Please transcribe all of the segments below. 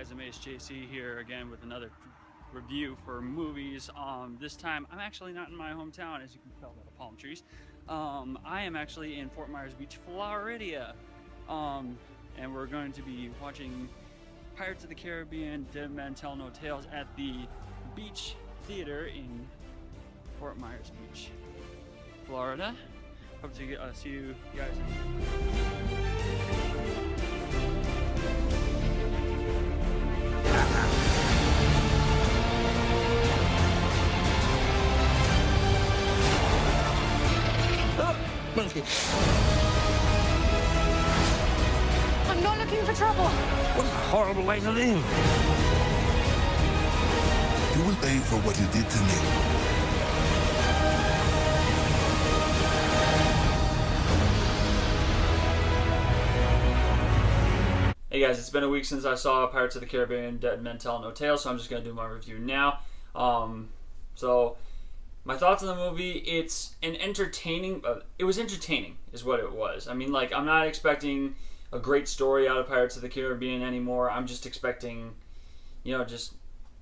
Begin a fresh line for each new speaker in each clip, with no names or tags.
guys, I'm JC here again with another review for movies. This time I'm actually not in my hometown, as you can tell by the palm trees. I am actually in Fort Myers Beach, Florida, and we're going to be watching Pirates of the Caribbean: Dead Men Tell No Tales at the Beach Theater in Fort Myers Beach, Florida. Hope to see you guys.
Monkey.
I'm not looking for trouble.
What a horrible way to live.
You will pay for what you did to me.
Hey guys, it's been a week since I saw Pirates of the Caribbean: Dead Men Tell No Tales, so I'm just going to do my review now. So my thoughts on the movie: it's an entertaining. It was entertaining, is what it was. I mean, like, I'm not expecting a great story out of Pirates of the Caribbean anymore. I'm just expecting, just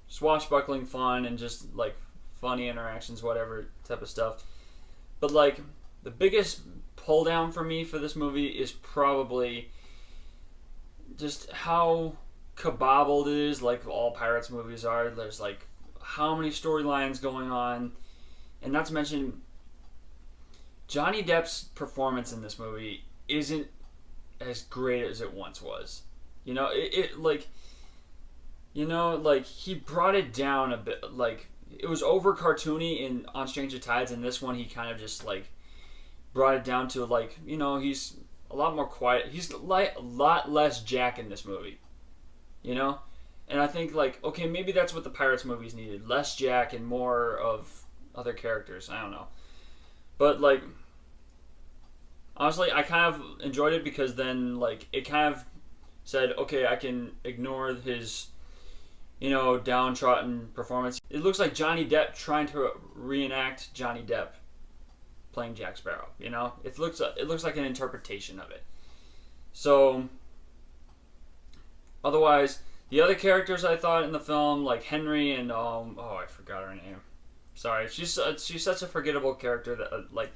swashbuckling fun and just like funny interactions, whatever type of stuff. But like, the biggest pull down for me for this movie is probably just how kabobbled it is, like all Pirates movies are. There's like how many storylines going on, and not to mention Johnny Depp's performance in this movie isn't as great as it once was. Like he brought it down a bit. Like, it was over cartoony in On Stranger Tides, and this one he kind of just like brought it down to like, he's a lot more quiet. He's like a lot less Jack in this movie, and I think like, okay, maybe that's what the Pirates movies needed: less Jack and more of other characters. I don't know, but like, honestly, I kind of enjoyed it because then like it kind of said, okay, I can ignore his downtrodden performance. It looks like Johnny Depp trying to reenact Johnny Depp playing Jack Sparrow. It looks like an interpretation of it. So otherwise, the other characters I thought in the film, like Henry and I forgot her name. Sorry, she's such a forgettable character that like,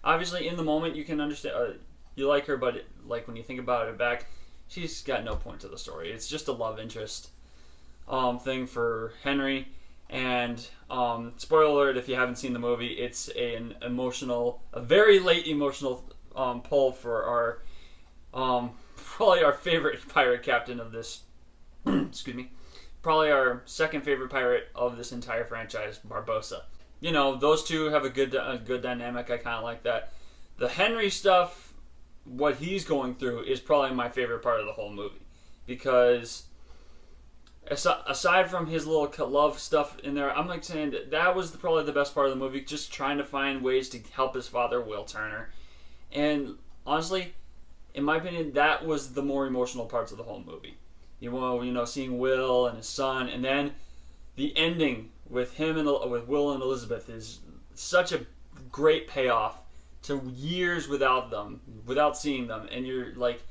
obviously in the moment you can understand you like her, but like when you think about it back, she's got no point to the story. It's just a love interest thing for Henry. And spoiler alert, if you haven't seen the movie, it's a very late emotional pull for our probably our favorite pirate captain of this. Excuse me, probably our second favorite pirate of this entire franchise, Barbossa. Those two have a good dynamic. I kind of like that. The Henry stuff, what he's going through, is probably my favorite part of the whole movie, because aside from his little love stuff in there, I'm like saying that was probably the best part of the movie, just trying to find ways to help his father, Will Turner. And honestly, in my opinion, that was the more emotional parts of the whole movie. Seeing Will and his son, and then the ending with him and with Will and Elizabeth is such a great payoff to years without seeing them, and you're like,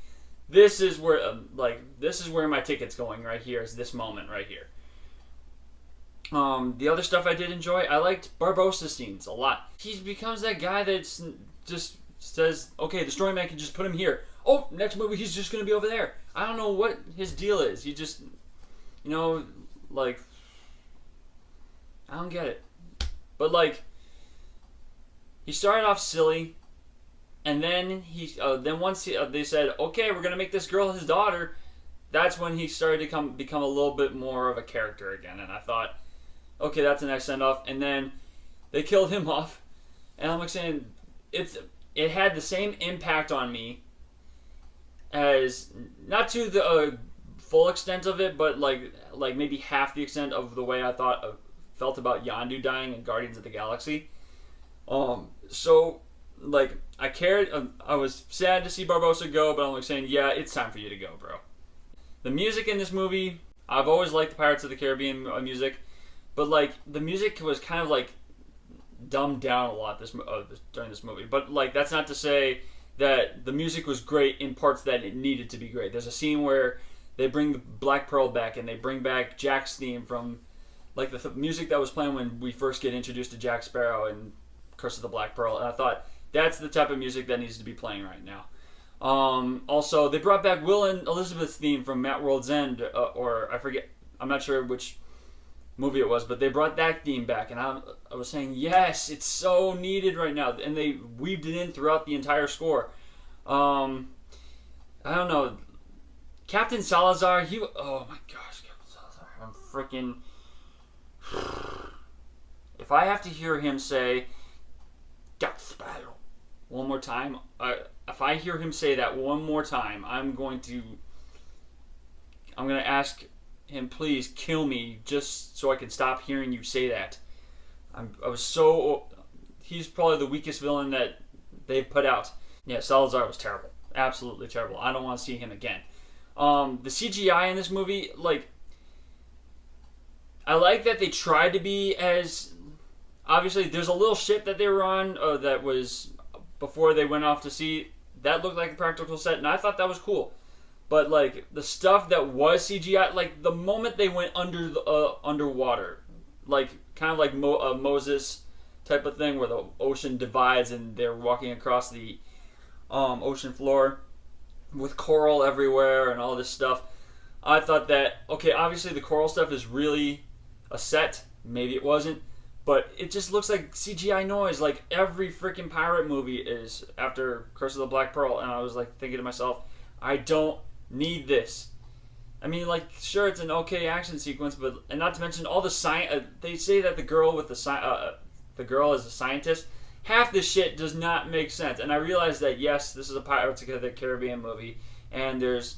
this is where my ticket's going right here, is this moment right here. The other stuff I did enjoy, I liked Barbossa's scenes a lot. He becomes that guy that just says, okay, the story man can just put him here. Oh, next movie he's just going to be over there. I don't know what his deal is. He just, like, I don't get it. But like, he started off silly. And then once they said, okay, we're gonna make this girl his daughter, that's when he started to become a little bit more of a character again. And I thought, okay, that's a nice send off. And then they killed him off, and I'm like saying, it had the same impact on me as, not to the full extent of it, but like maybe half the extent of the way I felt about Yondu dying in Guardians of the Galaxy. So, like, I cared. I was sad to see Barbossa go, but I'm like saying, yeah, it's time for you to go, bro. The music in this movie, I've always liked the Pirates of the Caribbean music, but like, the music was kind of like dumbed down a lot during this movie. But like, that's not to say that the music was great in parts that it needed to be great. There's a scene where they bring the Black Pearl back, and they bring back Jack's theme from like the music that was playing when we first get introduced to Jack Sparrow and Curse of the Black Pearl. And I thought that's the type of music that needs to be playing right now. Also, they brought back Will and Elizabeth's theme from Matt World's End, or I forget, I'm not sure which movie it was, but they brought that theme back, and I was saying, yes, it's so needed right now, and they weaved it in throughout the entire score. I don't know, Captain Salazar, oh my gosh, Captain Salazar, I'm freaking, if I have to hear him say, Jack Sparrow, one more time, if I hear him say that one more time, I'm going to ask him, please kill me just so I can stop hearing you say that. He's probably the weakest villain that they've put out. Yeah, Salazar was terrible. Absolutely terrible. I don't want to see him again. The CGI in this movie, like, I like that they tried to be as, obviously there's a little ship that they were on that was before they went off to sea. That looked like a practical set, and I thought that was cool. But like the stuff that was CGI, like the moment they went underwater, like kind of like Moses type of thing, where the ocean divides and they're walking across the ocean floor with coral everywhere and all this stuff. I thought that, okay, obviously the coral stuff is really a set. Maybe it wasn't, but it just looks like CGI noise, like every freaking pirate movie is after Curse of the Black Pearl. And I was like thinking to myself, I don't need this. I mean, like, sure, it's an okay action sequence, but, and not to mention all the science. They say that the girl with the girl is a scientist. Half this shit does not make sense. And I realize that yes, this is a Pirates of the Caribbean movie, and there's,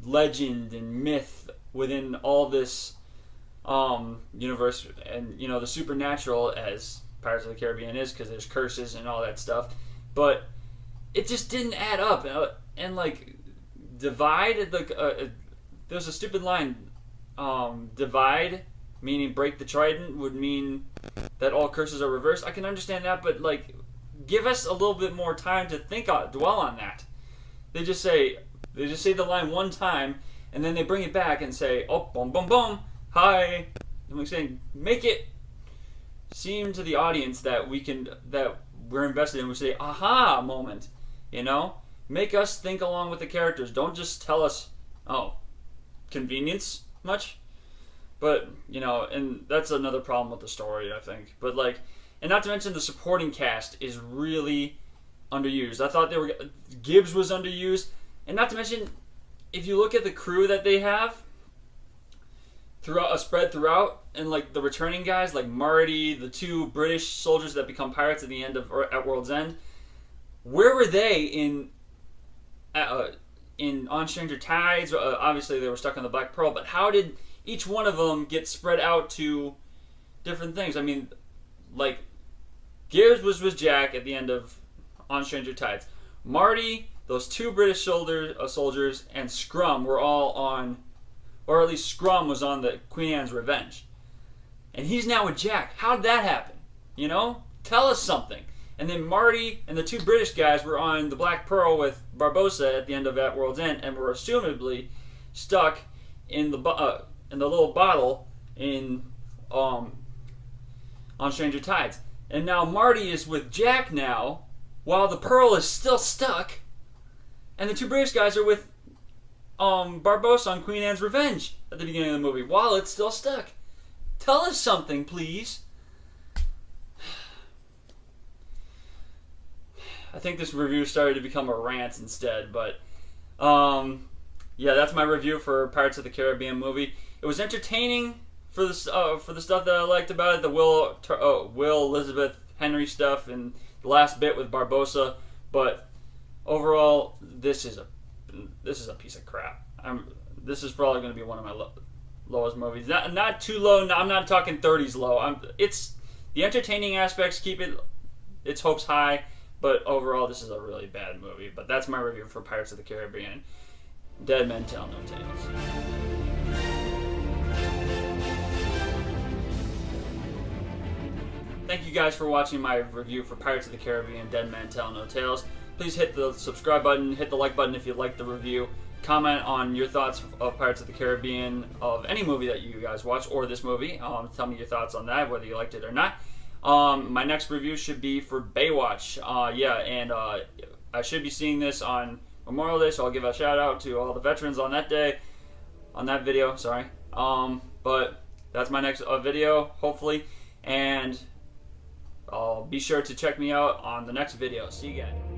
legend and myth within all this universe, and the supernatural, as Pirates of the Caribbean is, because there's curses and all that stuff. But it just didn't add up, and like. Divide, there's a stupid line. Divide, meaning break the trident, would mean that all curses are reversed. I can understand that, but like, give us a little bit more time to dwell on that. They just say the line one time, and then they bring it back and say, oh, boom, boom, boom, hi. I'm like saying, make it seem to the audience that we're invested in. We say, aha, moment, Make us think along with the characters. Don't just tell us, oh, convenience much. But, and that's another problem with the story, I think. But, like, and not to mention the supporting cast is really underused. I thought Gibbs was underused. And not to mention, if you look at the crew that they have, spread throughout, and, like, the returning guys, like Marty, the two British soldiers that become pirates at the end at World's End, where were they in On Stranger Tides? Obviously they were stuck on the Black Pearl, but how did each one of them get spread out to different things? I mean, like, Gibbs was with Jack at the end of On Stranger Tides. Marty, those two British soldiers, and Scrum were all on, or at least Scrum was on the Queen Anne's Revenge. And he's now with Jack. How'd that happen? Tell us something. And then Marty and the two British guys were on the Black Pearl with Barbossa at the end of At World's End, and were assumably stuck in the little bottle in On Stranger Tides. And now Marty is with Jack now, while the Pearl is still stuck, and the two British guys are with Barbossa on Queen Anne's Revenge at the beginning of the movie, while it's still stuck. Tell us something, please. I think this review started to become a rant instead, but yeah, that's my review for Pirates of the Caribbean movie. It was entertaining for the stuff that I liked about it, the Will, Elizabeth, Henry stuff, and the last bit with Barbossa. But overall, this is a piece of crap. This is probably going to be one of my lowest movies. Not too low. I'm not talking 30s low. It's the entertaining aspects keep its hopes high. But overall, this is a really bad movie. But that's my review for Pirates of the Caribbean. Dead Men Tell No Tales. Thank you guys for watching my review for Pirates of the Caribbean, Dead Men Tell No Tales. Please hit the subscribe button, hit the like button if you liked the review. comment on your thoughts of Pirates of the Caribbean, of any movie that you guys watch, or this movie. Tell me your thoughts on that, whether you liked it or not. My next review should be for Baywatch. I should be seeing this on Memorial Day, so I'll give a shout out to all the veterans on that day, on that video, sorry. But that's my next video, hopefully, and I'll be sure to check me out on the next video. See you guys.